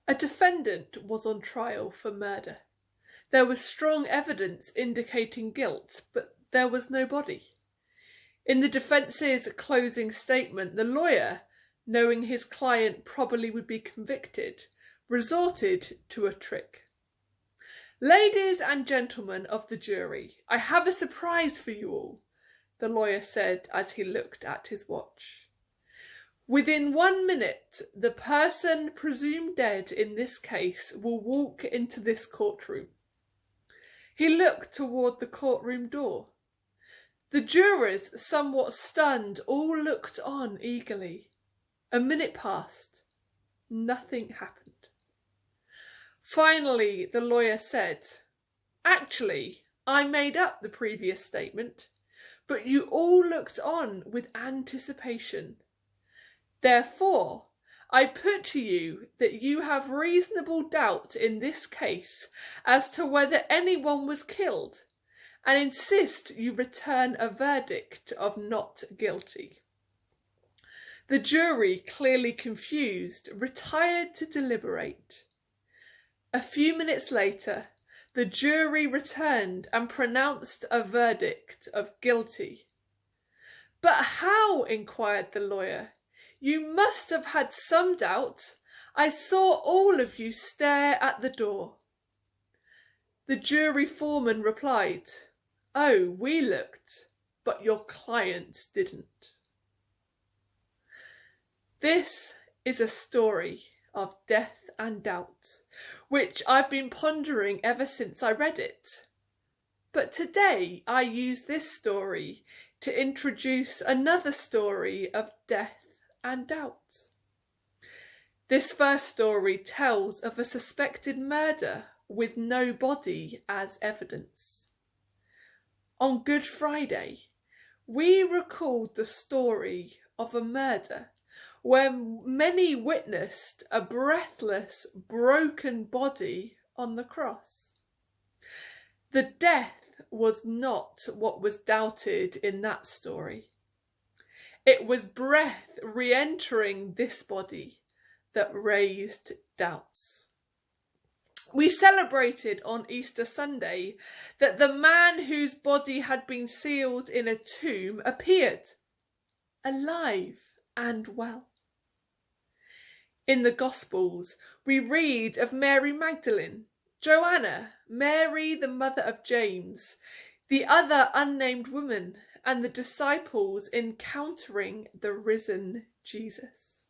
A defendant was on trial for murder. There was strong evidence indicating guilt, but there was no body. In the defence's closing statement, the lawyer, knowing his client probably would be convicted, resorted to a trick. "Ladies and gentlemen of the jury, I have a surprise for you all," the lawyer said as he looked at his watch. "Within 1 minute, the person presumed dead in this case will walk into this courtroom." He looked toward the courtroom door. The jurors, somewhat stunned, all looked on eagerly. A minute passed. Nothing happened. Finally, the lawyer said, "Actually, I made up the previous statement, but you all looked on with anticipation. Therefore, I put to you that you have reasonable doubt in this case as to whether anyone was killed, and insist you return a verdict of not guilty." The jury, clearly confused, retired to deliberate. A few minutes later, the jury returned and pronounced a verdict of guilty. "But how?" inquired the lawyer. "You must have had some doubt. I saw all of you stare at the door." The jury foreman replied, "Oh, we looked, but your client didn't." This is a story of death and doubt, which I've been pondering ever since I read it. But today I use this story to introduce another story of death and doubt. This first story tells of a suspected murder with no body as evidence. On Good Friday, we recalled the story of a murder where many witnessed a breathless, broken body on the cross. The death was not what was doubted in that story. It was breath re-entering this body that raised doubts. We celebrated on Easter Sunday that the man whose body had been sealed in a tomb appeared, alive and well. In the Gospels, we read of Mary Magdalene, Joanna, Mary the mother of James, the other unnamed woman, and the disciples encountering the risen Jesus.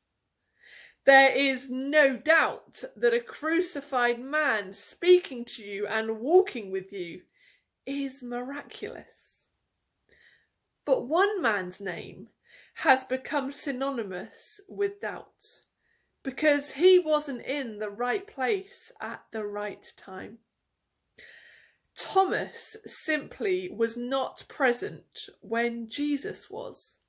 There is no doubt that a crucified man speaking to you and walking with you is miraculous. But one man's name has become synonymous with doubt, because he wasn't in the right place at the right time. Thomas simply was not present when Jesus was.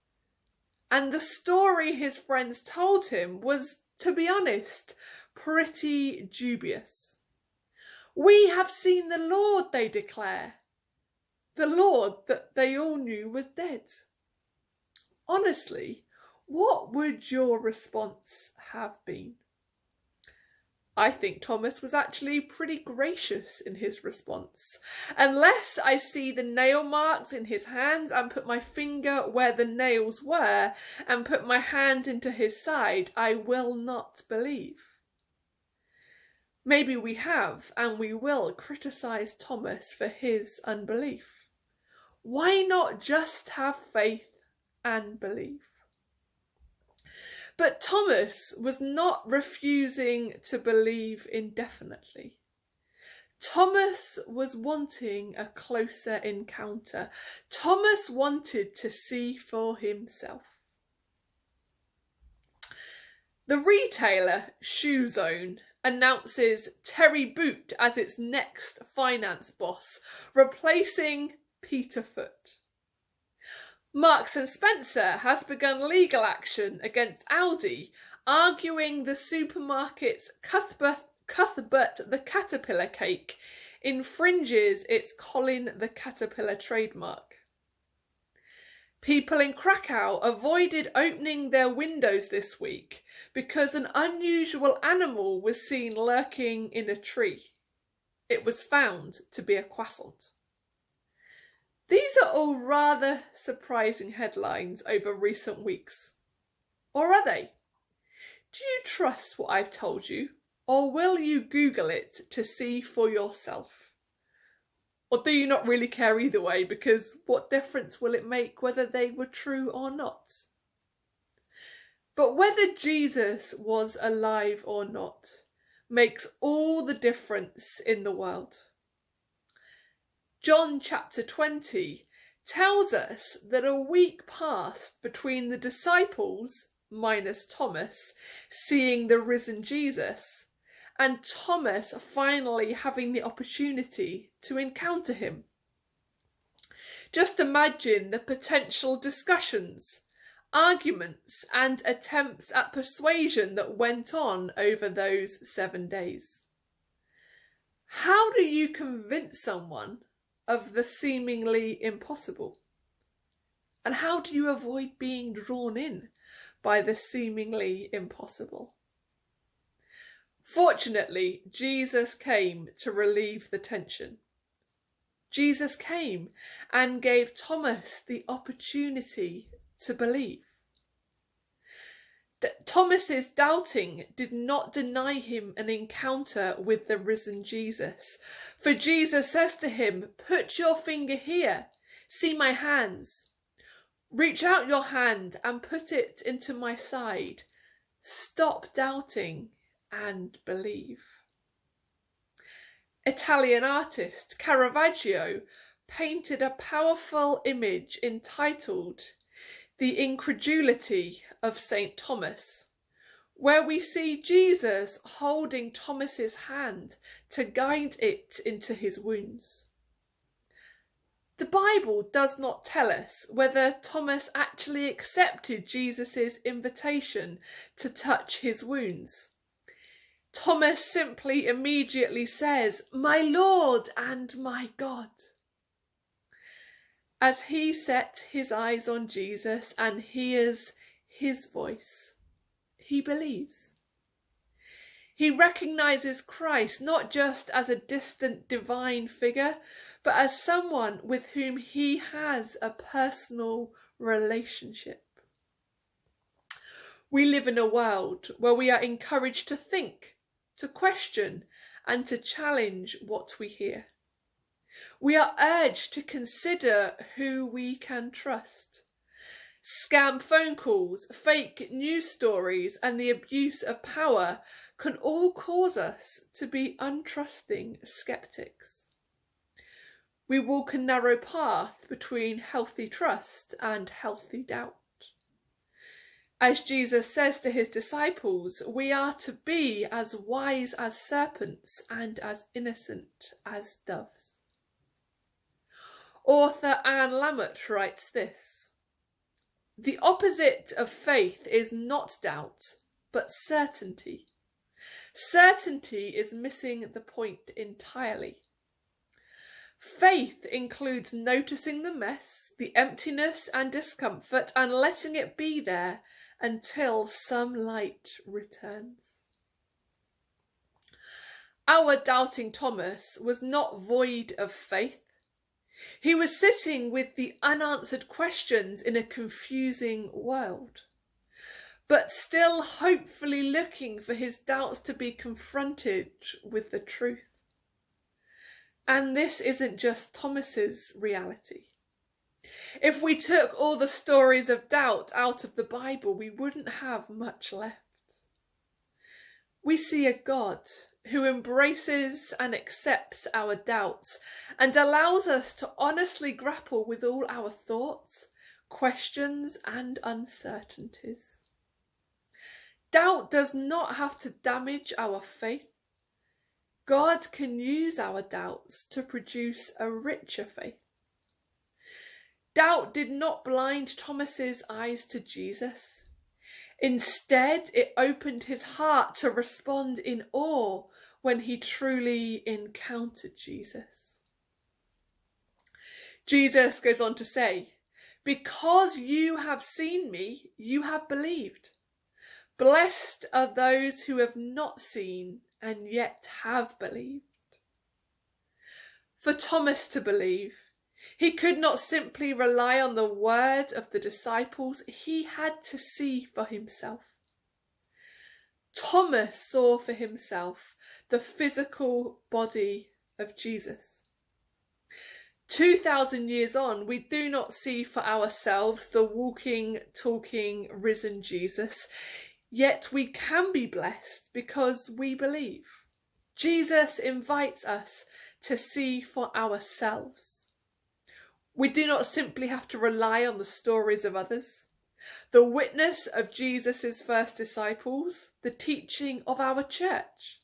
And the story his friends told him was, to be honest, pretty dubious. "We have seen the Lord," they declare. The Lord that they all knew was dead. Honestly, what would your response have been? I think Thomas was actually pretty gracious in his response. "Unless I see the nail marks in his hands and put my finger where the nails were and put my hand into his side, I will not believe." Maybe we have and we will criticise Thomas for his unbelief. Why not just have faith and believe? But Thomas was not refusing to believe indefinitely. Thomas was wanting a closer encounter. Thomas wanted to see for himself. The retailer Shoe Zone announces Terry Boot as its next finance boss, replacing Peter Foot. Marks and Spencer has begun legal action against Aldi, arguing the supermarket's Cuthbert the Caterpillar cake infringes its Colin the Caterpillar trademark. People in Krakow avoided opening their windows this week because an unusual animal was seen lurking in a tree. It was found to be a croissant. These are all rather surprising headlines over recent weeks. Or are they? Do you trust what I've told you, or will you Google it to see for yourself? Or do you not really care either way, because what difference will it make whether they were true or not? But whether Jesus was alive or not makes all the difference in the world. John chapter 20 tells us that a week passed between the disciples, minus Thomas, seeing the risen Jesus, and Thomas finally having the opportunity to encounter him. Just imagine the potential discussions, arguments, and attempts at persuasion that went on over those 7 days. How do you convince someone of the seemingly impossible? And how do you avoid being drawn in by the seemingly impossible? Fortunately, Jesus came to relieve the tension. Jesus came and gave Thomas the opportunity to believe. Thomas's doubting did not deny him an encounter with the risen Jesus, for Jesus says to him, "Put your finger here, see my hands. Reach out your hand and put it into my side. Stop doubting and believe." Italian artist Caravaggio painted a powerful image entitled "The Incredulity of St. Thomas," where we see Jesus holding Thomas's hand to guide it into his wounds. The Bible does not tell us whether Thomas actually accepted Jesus' invitation to touch his wounds. Thomas simply immediately says, "My Lord and my God." As he set his eyes on Jesus and hears his voice, he believes. He recognizes Christ not just as a distant divine figure, but as someone with whom he has a personal relationship. We live in a world where we are encouraged to think, to question, and to challenge what we hear. We are urged to consider who we can trust. Scam phone calls, fake news stories, and the abuse of power can all cause us to be untrusting skeptics. We walk a narrow path between healthy trust and healthy doubt. As Jesus says to his disciples, we are to be as wise as serpents and as innocent as doves. Author Anne Lamott writes this: "The opposite of faith is not doubt, but certainty. Certainty is missing the point entirely. Faith includes noticing the mess, the emptiness and discomfort, and letting it be there until some light returns." Our doubting Thomas was not void of faith. He was sitting with the unanswered questions in a confusing world, but still hopefully looking for his doubts to be confronted with the truth. And this isn't just Thomas's reality. If we took all the stories of doubt out of the Bible, we wouldn't have much left. We see a God who embraces and accepts our doubts and allows us to honestly grapple with all our thoughts, questions, and uncertainties. Doubt does not have to damage our faith. God can use our doubts to produce a richer faith. Doubt did not blind Thomas's eyes to Jesus. Instead, it opened his heart to respond in awe when he truly encountered Jesus. Jesus goes on to say, Because you have seen me, you have believed. Blessed are those who have not seen and yet have believed. For Thomas to believe, he could not simply rely on the word of the disciples, he had to see for himself. Thomas saw for himself the physical body of Jesus. 2,000 years on, we do not see for ourselves the walking, talking, risen Jesus, yet we can be blessed because we believe. Jesus invites us to see for ourselves. We do not simply have to rely on the stories of others, the witness of Jesus' first disciples, the teaching of our church.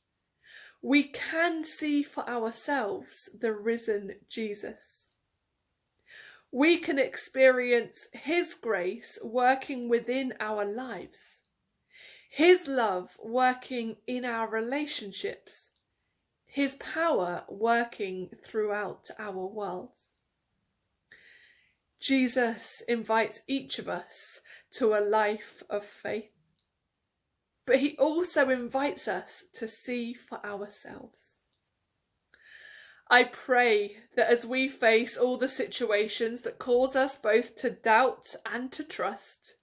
We can see for ourselves the risen Jesus. We can experience his grace working within our lives, his love working in our relationships, his power working throughout our world. Jesus invites each of us to a life of faith, but he also invites us to see for ourselves. I pray that as we face all the situations that cause us both to doubt and to trust,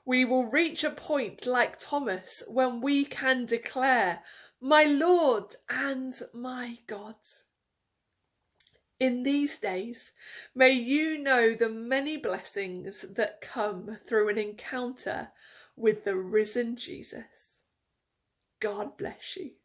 we will reach a point like Thomas when we can declare, "My Lord and my God." In these days, may you know the many blessings that come through an encounter with the risen Jesus. God bless you.